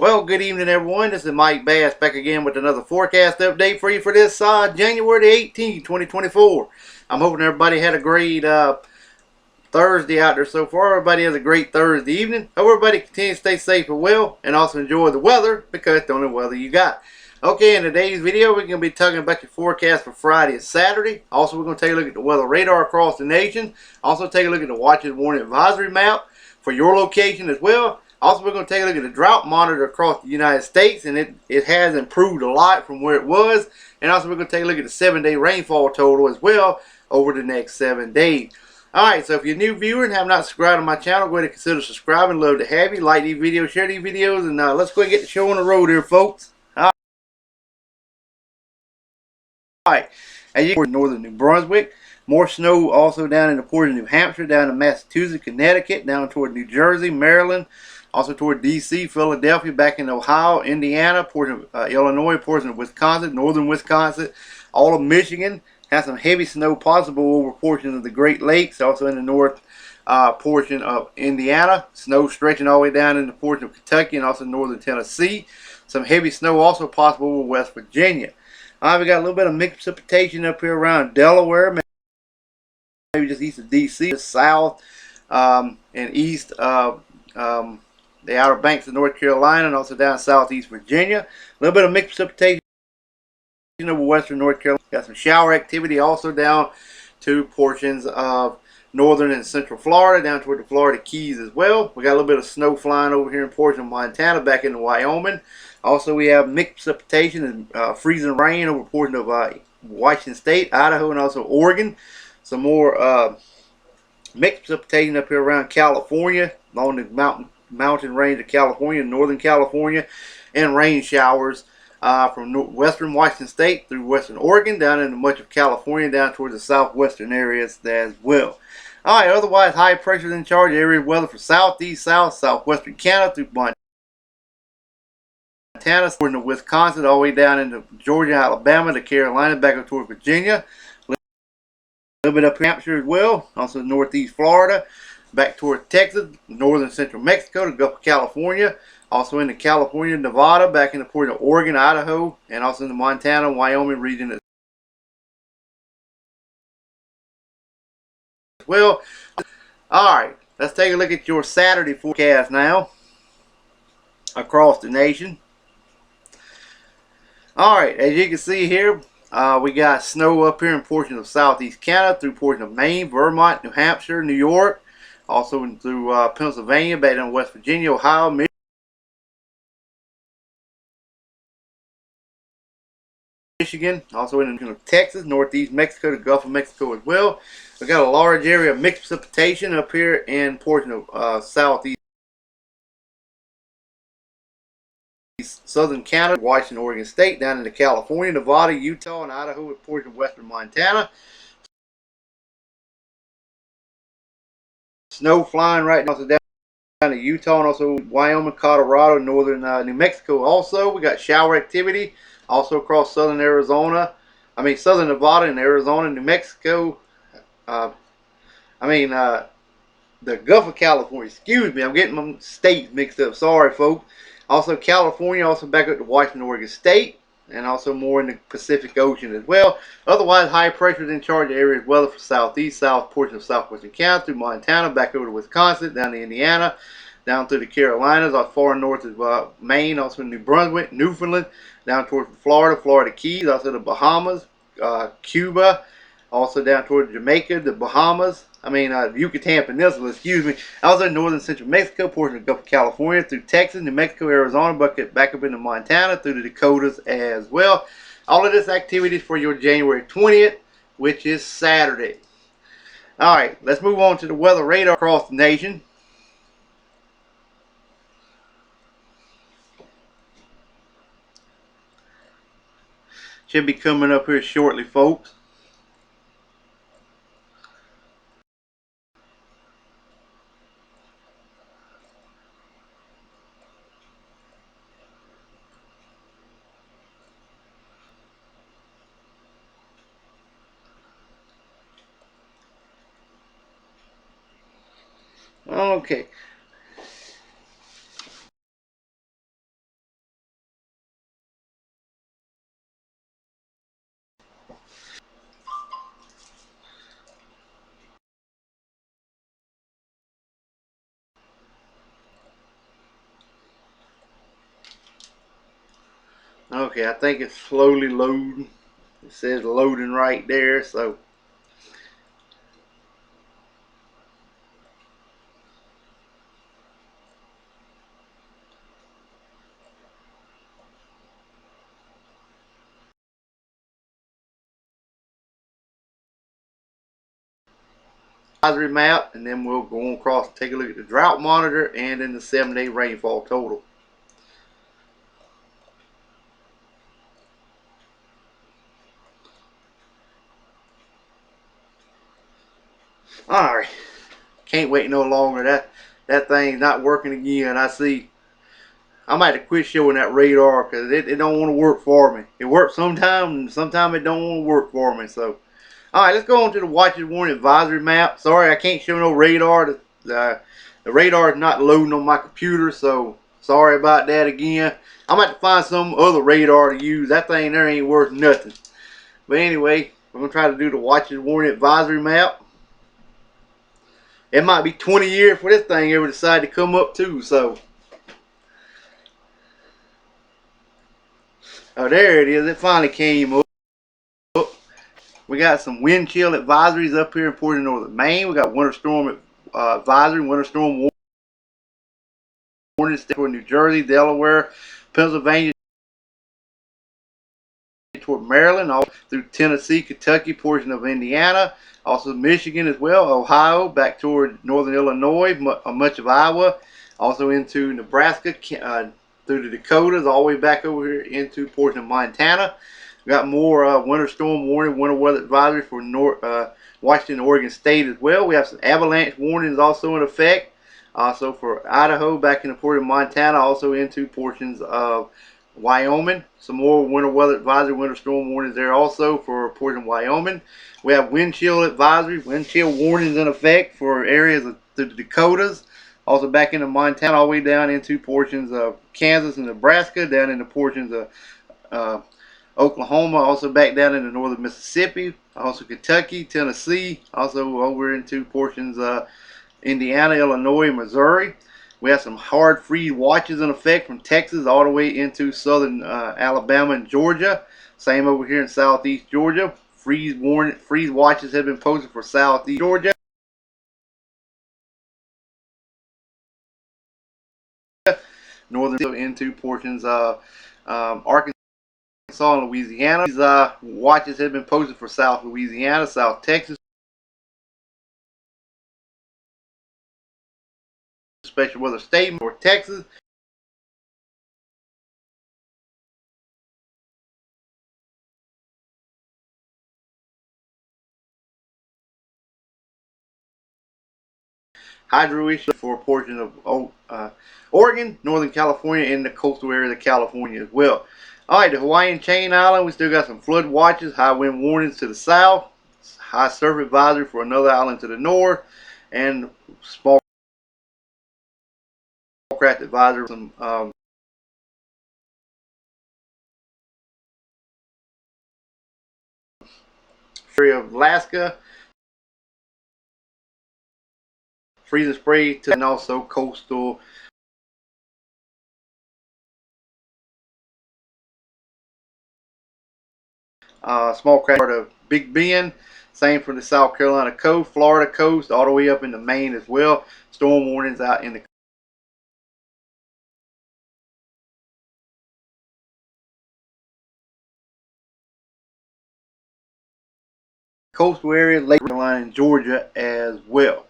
Well, good evening, everyone. This is Mike Bass back again with another forecast update for you for this January the 18th, 2024. I'm hoping everybody had a great Thursday out there so far. Everybody has a great Thursday evening. Hope everybody continues to stay safe and well and also enjoy the weather because it's the only weather you got. Okay, in today's video, we're going to be talking about your forecast for Friday and Saturday. Also, we're going to take a look at the weather radar across the nation. Also, take a look at the Watches Warning Advisory map for your location as well. Also, we're going to take a look at the Drought Monitor across the United States, and it has improved a lot from where it was. And also, we're going to take a look at the 7-day rainfall total as well over the next 7 days. Alright, so if you're a new viewer and have not subscribed to my channel, go ahead and consider subscribing. Love to have you. Like these videos, share these videos, and let's go ahead and get the show on the road here, folks. Alright, as you can northern New Brunswick, more snow also down in the portion of New Hampshire, down in Massachusetts, Connecticut, down toward New Jersey, Maryland, also toward D.C., Philadelphia, back in Ohio, Indiana, portion of Illinois, portion of Wisconsin, northern Wisconsin, all of Michigan. Has some heavy snow possible over portions of the Great Lakes, also in the north portion of Indiana. Snow stretching all the way down in the portion of Kentucky and also northern Tennessee. Some heavy snow also possible over West Virginia. We got a little bit of mixed precipitation up here around Delaware, maybe just east of D.C., south and east of the Outer Banks of North Carolina, and also down southeast Virginia. A little bit of mixed precipitation over western North Carolina. Got some shower activity also down to portions of northern and central Florida, down toward the Florida Keys as well. We got a little bit of snow flying over here in portion of Montana, back into Wyoming. Also, we have mixed precipitation and freezing rain over portion of Washington State, Idaho, and also Oregon. Some more mixed precipitation up here around California, along the mountain range of California, northern California, and rain showers from western Washington State through western Oregon, down into much of California, down towards the southwestern areas as well. Alright, otherwise, high pressure in charge area weather for southeast, southwestern Canada through Montana, toward Wisconsin, all the way down into Georgia, Alabama, to Carolina, back up toward Virginia. A little bit up New Hampshire as well, also northeast Florida, back toward Texas, northern central Mexico, the Gulf of California, also into California, Nevada, back in the port of Oregon, Idaho, and also in the Montana and Wyoming region as well. Alright, let's take a look at your Saturday forecast now across the nation. Alright, as you can see here, we got snow up here in portions of southeast Canada, through portion of Maine, Vermont, New Hampshire, New York, also through Pennsylvania, back in West Virginia, Ohio, Michigan, also in Texas, northeast Mexico, the Gulf of Mexico as well. We got a large area of mixed precipitation up here in portion of southeast southern Canada, Washington, Oregon State, down into California, Nevada, Utah, and Idaho, with portion of western Montana. Snow flying right now, so down to Utah, and also Wyoming, Colorado, northern New Mexico. Also, we got shower activity also across southern southern Nevada and Arizona, New Mexico. The Gulf of California. Excuse me, I'm getting my states mixed up. Sorry, folks. Also, California, also back up to Washington, Oregon State, and also more in the Pacific Ocean as well. Otherwise, high pressure is in charge of areas weather for southeast, south portion of southwestern Canada, through Montana, back over to Wisconsin, down to Indiana, down through the Carolinas, as far north as Maine, also New Brunswick, Newfoundland, down towards Florida, Florida Keys, also the Bahamas, Cuba, also down toward Jamaica, the Bahamas, Yucatan Peninsula, excuse me. Also northern central Mexico, portion of the Gulf of California, through Texas, New Mexico, Arizona, back up into Montana, through the Dakotas as well. All of this activity is for your January 20th, which is Saturday. Alright, let's move on to the weather radar across the nation. Should be coming up here shortly, folks. Okay. Okay, I think it's slowly loading. It says loading right there, so. Advisory map, and then we'll go across and take a look at the drought monitor and then the 7-day rainfall total. Alright, can't wait no longer. That thing's not working again. I see. I might have to quit showing that radar because it don't want to work for me. It works sometimes, and sometimes it don't want to work for me. So, alright, let's go on to the watches warning advisory map. Sorry, I can't show no radar. The radar is not loading on my computer, so sorry about that again. I'm going to have to find some other radar to use. That thing there ain't worth nothing. But anyway, I'm going to try to do the watches warning advisory map. It might be 20 years for this thing ever decide to come up too, so. Oh, there it is. It finally came up. We got some wind chill advisories up here in Portland, Northern Maine. We got winter storm advisory, winter storm warnings for New Jersey, Delaware, Pennsylvania, toward Maryland, all through Tennessee, Kentucky, portion of Indiana, also Michigan as well, Ohio, back toward northern Illinois, much of Iowa, also into Nebraska, through the Dakotas, all the way back over here into portion of Montana. We got more winter storm warning, winter weather advisory for Washington, Oregon State as well. We have some avalanche warnings also in effect. Also for Idaho, back in the port of Montana, also into portions of Wyoming. Some more winter weather advisory, winter storm warnings there also for a portion of Wyoming. We have wind chill advisory, wind chill warnings in effect for areas of the Dakotas. Also back into Montana, all the way down into portions of Kansas and Nebraska, down into portions of Oklahoma, also back down into northern Mississippi, also Kentucky, Tennessee, also over into portions of Indiana, Illinois, Missouri. We have some hard freeze watches in effect from Texas all the way into southern Alabama and Georgia. Same over here in southeast Georgia. Freeze watches have been posted for southeast Georgia. Northern into portions of Arkansas and Louisiana. These watches have been posted for South Louisiana, South Texas, special weather state, North Texas. Hydro issue for a portion of Oregon, Northern California, and the coastal area of California as well. Alright, the Hawaiian Chain Island, we still got some flood watches, high wind warnings to the south, high surf advisory for another island to the north, and small craft advisory for some area of Alaska, freezing spray to, and also coastal small craft of Big Bend. Same for the South Carolina coast, Florida coast, all the way up into Maine as well. Storm warnings out in the coastal areas, Lake Carolina and Georgia as well.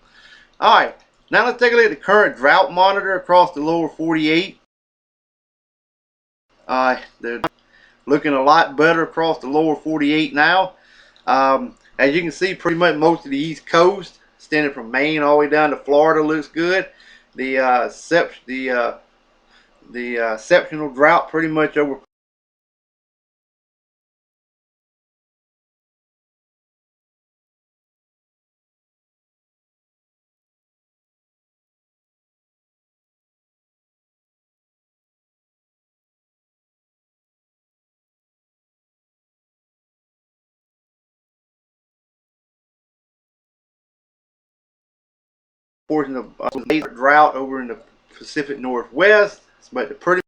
Alright, now let's take a look at the current drought monitor across the lower 48. They're looking a lot better across the lower 48 now. As you can see, pretty much most of the East Coast, extending from Maine all the way down to Florida, looks good. The exceptional drought pretty much over portion of drought over in the Pacific Northwest, but pretty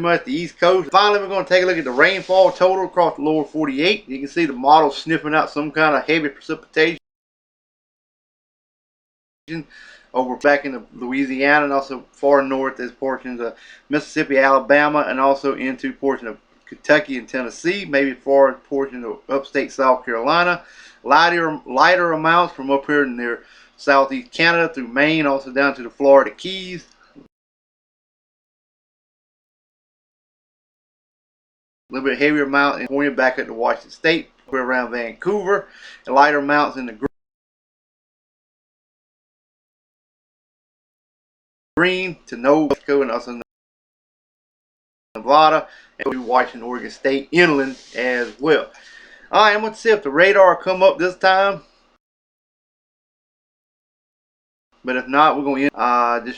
much the East Coast. Finally, we're going to take a look at the rainfall total across the lower 48. You can see the model sniffing out some kind of heavy precipitation over back into Louisiana, and also far north as portions of Mississippi, Alabama, and also into portions of Kentucky and Tennessee, maybe far portions of upstate South Carolina. Lighter amounts from up here near southeast Canada through Maine, also down to the Florida Keys. A little bit heavier amount in California back at the Washington State, around Vancouver, and lighter amounts in the Green to Nova Mexico, and also Nevada, and Washington, Oregon State inland as well. Alright, I'm going to see if the radar come up this time. But if not, we're going to just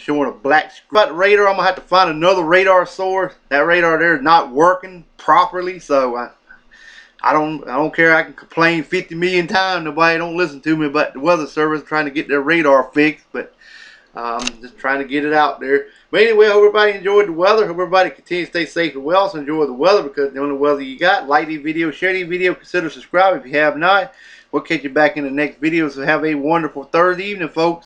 showing a black screen. Radar, I'm going to have to find another radar source. That radar there is not working properly, so I don't care. I can complain 50 million times. Nobody don't listen to me, but the weather service trying to get their radar fixed, but just trying to get it out there. But anyway, I hope everybody enjoyed the weather. Hope everybody continues to stay safe and well. So enjoy the weather, because the only weather you got. Like these videos, share these videos, consider subscribing if you have not. We'll catch you back in the next video. So have a wonderful Thursday evening, folks.